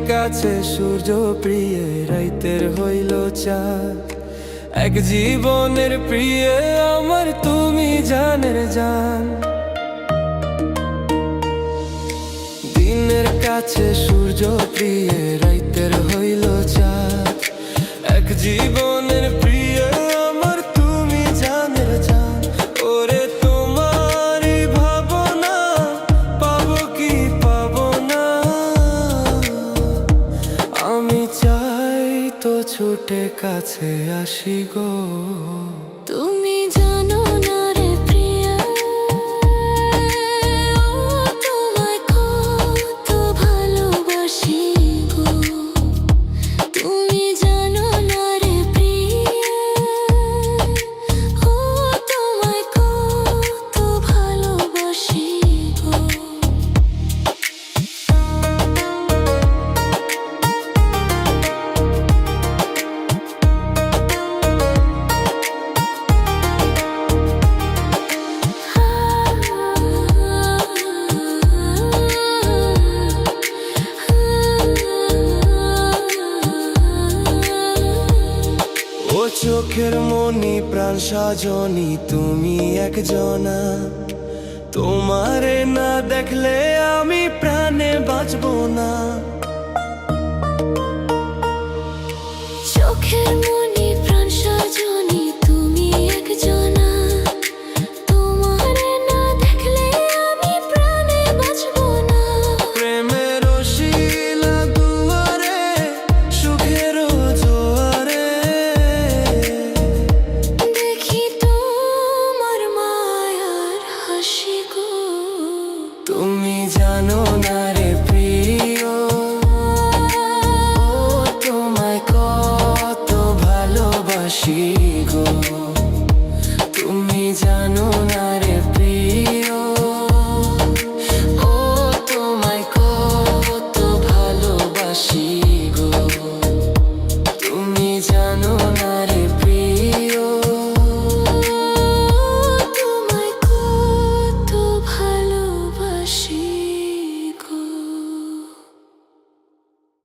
কাছে সূর্য প্রিয় রাইতের হইল চাঁদ। এক জীবনের প্রিয় আমার তুমি জানের জান। দিনের কাছে সূর্য প্রিয় রাইতের হইল চাঁদ। এক জীবনের প্রিয় আমার তুমি জানের জান। ওরে তোমারই ভাবনা পাবো কি পাবো না, আমি চাই তো ছুটে কাছে আসি গো। তুমি জানো না রে প্রিয়া, তোমায় কত ভালোবাসি গো। তুমি জানো না রে প্রিয়া, তোমায় কত ভালোবাসি গো। ও চোখের মনি প্রাণ সাজনি তুমি একজনা, তোমারে না দেখলে আমি প্রাণে বাঁচবো না। চোখের মনি প্রাণ সজনী তুমি একজনা, তোমারে না দেখলে আমি প্রাণে বাঁচবো না। প্রেমের শিলা দুয়ারে সুখের জোয়ারে, দেখি তোমার মায়ার হাসি গো। তুমি জানো না রে প্রিয়, তোমায় কত ভালোবাসি গো। তুমি জানো না